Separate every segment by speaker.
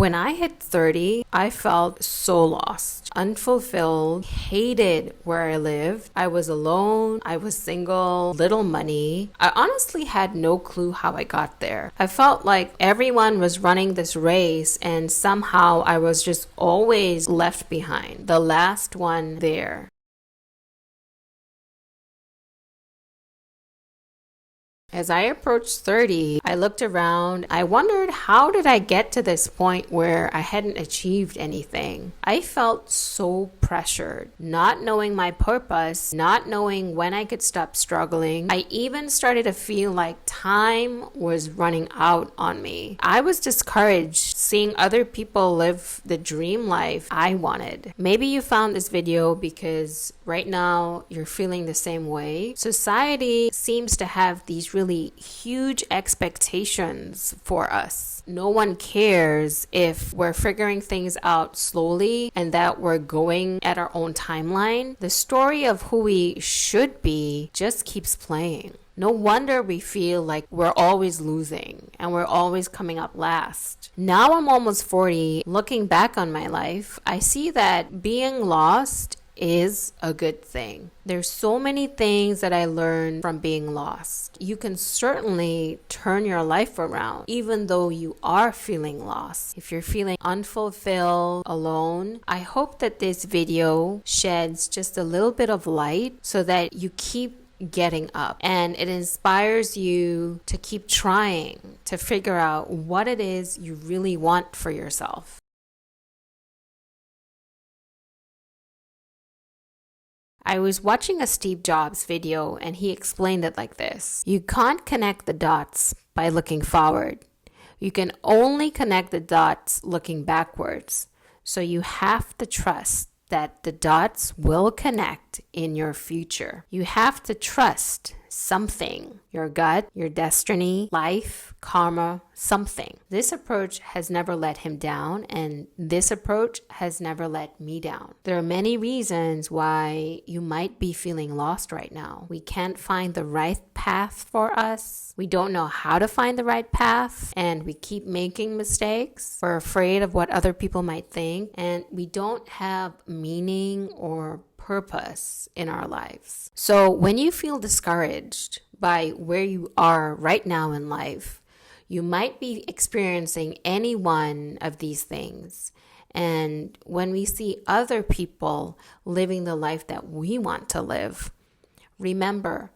Speaker 1: When I hit 30, I felt so lost, unfulfilled, hated where I lived. I was alone, I was single, little money. I honestly had no clue how I got there. I felt like everyone was running this race and somehow I was just always left behind, the last one there. As I approached 30, I looked around. I wondered, how did I get to this point where I hadn't achieved anything? I felt so pressured, not knowing my purpose, not knowing when I could stop struggling. I even started to feel like time was running out on me. I was discouraged seeing other people live the dream life I wanted. Maybe you found this video because right now you're feeling the same way. Society seems to have these really huge expectations for us. No one cares if we're figuring things out slowly and that we're going at our own timeline. The story of who we should be just keeps playing. No wonder we feel like we're always losing and we're always coming up last. Now I'm almost 40. Looking back on my life, I see that being lost is a good thing. There's so many things that I learned from being lost. You can certainly turn your life around even though you are feeling lost. If you're feeling unfulfilled, alone, I hope that this video sheds just a little bit of light so that you keep getting up and it inspires you to keep trying to figure out what it is you really want for yourself. I was watching a Steve Jobs video and he explained it like this. You can't connect the dots by looking forward. You can only connect the dots looking backwards. So you have to trust that the dots will connect in your future. You have to trust something, your gut, your destiny, life, karma, something. This approach has never let him down, and this approach has never let me down. There are many reasons why you might be feeling lost right now. We can't find the right path for us. We don't know how to find the right path, and we keep making mistakes. We're afraid of what other people might think, and we don't have meaning or purpose in our lives. So when you feel discouraged by where you are right now in life, you might be experiencing any one of these things. And when we see other people living the life that we want to live, remember,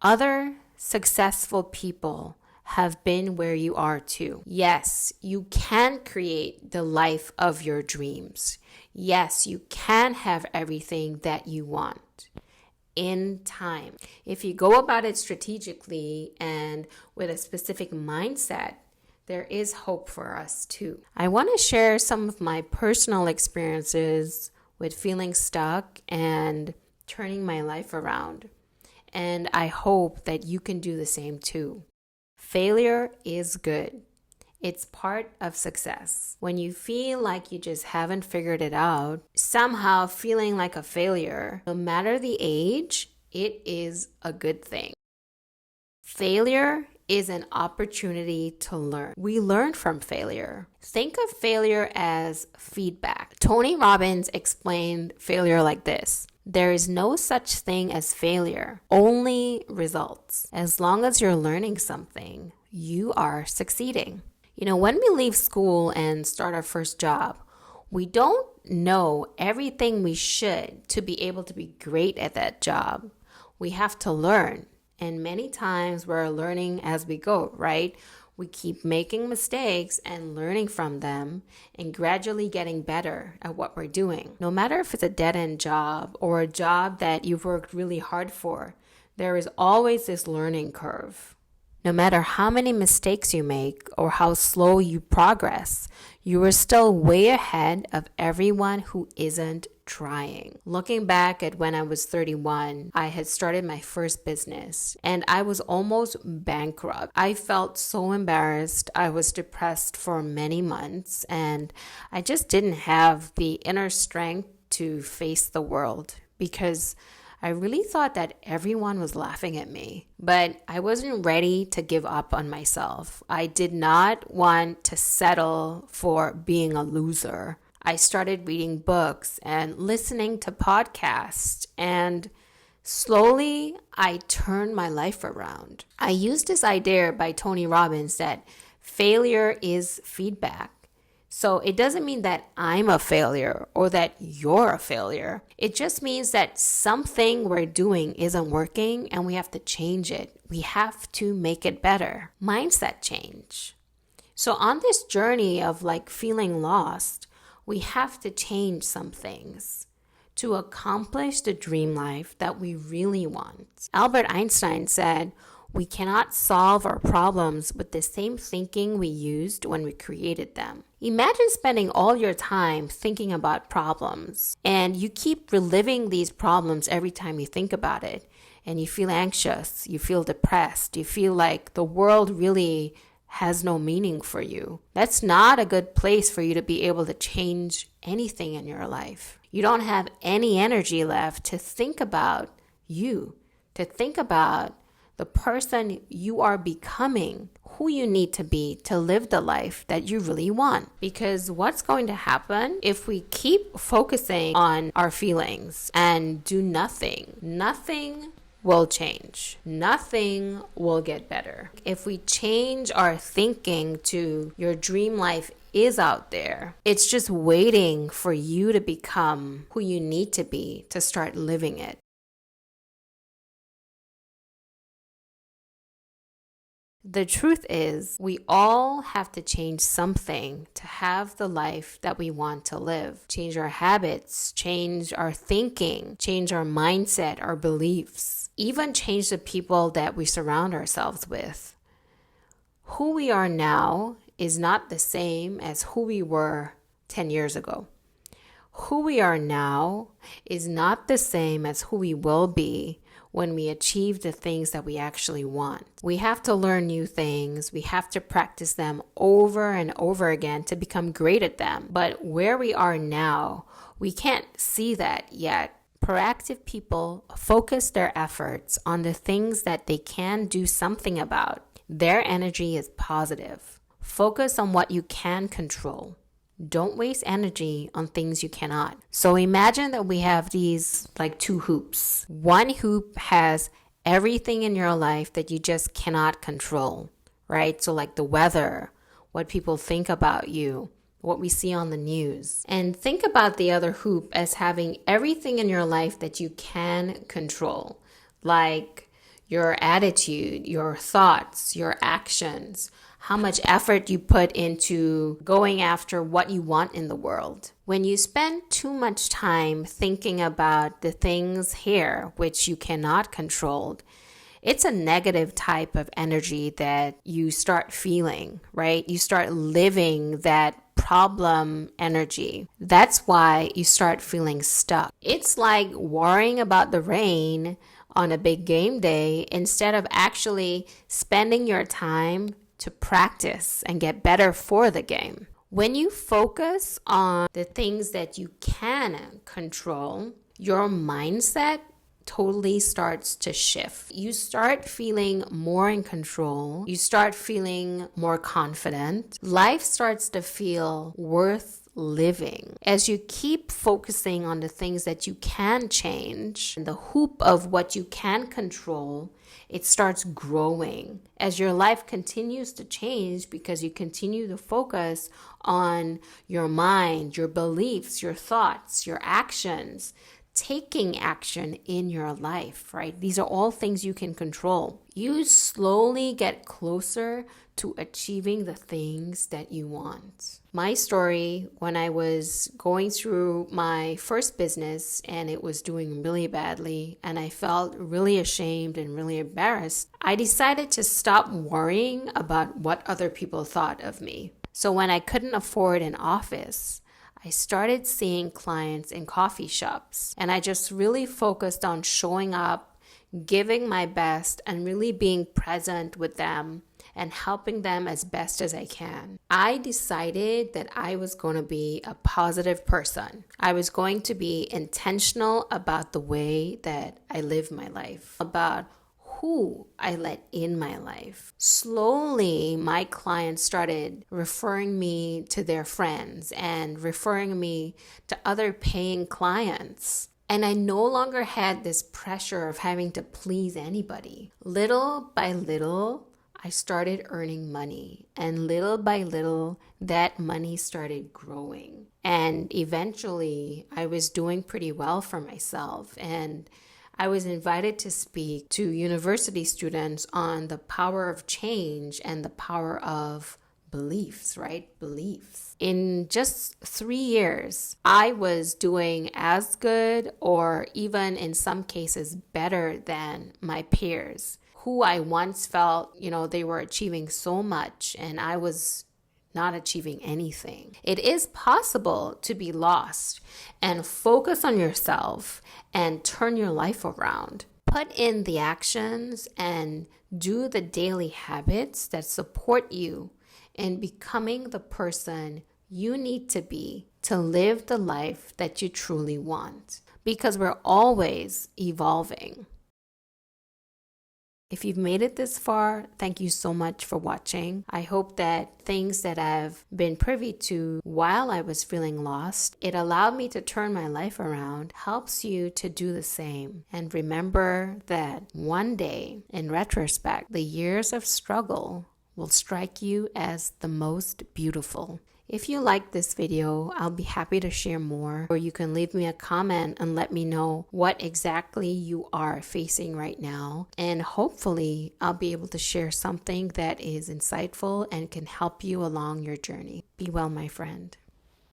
Speaker 1: other successful people have been where you are too. Yes, you can create the life of your dreams. Yes, you can have everything that you want in time. If you go about it strategically and with a specific mindset, there is hope for us too. I want to share some of my personal experiences with feeling stuck and turning my life around. And I hope that you can do the same too. Failure is good. It's part of success. When you feel like you just haven't figured it out, somehow feeling like a failure, no matter the age, it is a good thing. Failure is an opportunity to learn. We learn from failure. Think of failure as feedback. Tony Robbins explained failure like this. There is no such thing as failure, only results. As long as you're learning something, you are succeeding. You know, when we leave school and start our first job, we don't know everything we should to be able to be great at that job. We have to learn. And many times we're learning as we go, right? We keep making mistakes and learning from them and gradually getting better at what we're doing. No matter if it's a dead-end job or a job that you've worked really hard for, there is always this learning curve. No matter how many mistakes you make or how slow you progress, you are still way ahead of everyone who isn't trying. Looking back at when I was 31, I had started my first business and I was almost bankrupt. I felt so embarrassed. I was depressed for many months and I just didn't have the inner strength to face the world because I really thought that everyone was laughing at me, but I wasn't ready to give up on myself. I did not want to settle for being a loser. I started reading books and listening to podcasts, and slowly I turned my life around. I used this idea by Tony Robbins that failure is feedback. So it doesn't mean that I'm a failure or that you're a failure. It just means that something we're doing isn't working and we have to change it. We have to make it better. Mindset change. So on this journey of feeling lost, we have to change some things to accomplish the dream life that we really want. Albert Einstein said, "We cannot solve our problems with the same thinking we used when we created them." Imagine spending all your time thinking about problems, and you keep reliving these problems every time you think about it, and you feel anxious, you feel depressed, you feel like the world really has no meaning for you. That's not a good place for you to be able to change anything in your life. You don't have any energy left to think about you, to think about the person you are becoming, who you need to be to live the life that you really want. Because what's going to happen if we keep focusing on our feelings and do nothing? Nothing will change. Nothing will get better. If we change our thinking to your dream life is out there, it's just waiting for you to become who you need to be to start living it. The truth is, we all have to change something to have the life that we want to live. Change our habits, change our thinking, change our mindset, our beliefs, even change the people that we surround ourselves with. Who we are now is not the same as who we were 10 years ago. Who we are now is not the same as who we will be when we achieve the things that we actually want. We have to learn new things. We have to practice them over and over again to become great at them. But where we are now, we can't see that yet. Proactive people focus their efforts on the things that they can do something about. Their energy is positive. Focus on what you can control. Don't waste energy on things you cannot. So imagine that we have these two hoops. One hoop has everything in your life that you just cannot control, right? So the weather, what people think about you, what we see on the news. And think about the other hoop as having everything in your life that you can control, like your attitude, your thoughts, your actions, how much effort you put into going after what you want in the world. When you spend too much time thinking about the things here which you cannot control, it's a negative type of energy that you start feeling, right? You start living that problem energy. That's why you start feeling stuck. It's like worrying about the rain on a big game day instead of actually spending your time to practice and get better for the game. When you focus on the things that you can control, your mindset totally starts to shift. You start feeling more in control. You start feeling more confident. Life starts to feel worth living. As you keep focusing on the things that you can change, the hoop of what you can control, it starts growing as your life continues to change because you continue to focus on your mind, your beliefs, your thoughts, your actions, taking action in your life, right? These are all things you can control. You slowly get closer to achieving the things that you want. My story, when I was going through my first business and it was doing really badly and I felt really ashamed and really embarrassed, I decided to stop worrying about what other people thought of me. So when I couldn't afford an office, I started seeing clients in coffee shops, and I just really focused on showing up, giving my best, and really being present with them and helping them as best as I can. I decided that I was going to be a positive person. I was going to be intentional about the way that I live my life, about who I let in my life. Slowly, my clients started referring me to their friends and referring me to other paying clients. And I no longer had this pressure of having to please anybody. Little by little, I started earning money. And little by little, that money started growing. And eventually, I was doing pretty well for myself. And I was invited to speak to university students on the power of change and the power of beliefs, right? Beliefs. In just 3 years, I was doing as good or even in some cases better than my peers who I once felt, they were achieving so much and I was not achieving anything. It is possible to be lost and focus on yourself and turn your life around. Put in the actions and do the daily habits that support you in becoming the person you need to be to live the life that you truly want, because we're always evolving. If you've made it this far, thank you so much for watching. I hope that things that I've been privy to while I was feeling lost, it allowed me to turn my life around, helps you to do the same. And remember that one day, in retrospect, the years of struggle will strike you as the most beautiful. If you like this video, I'll be happy to share more, or you can leave me a comment and let me know what exactly you are facing right now. And hopefully I'll be able to share something that is insightful and can help you along your journey. Be well, my friend.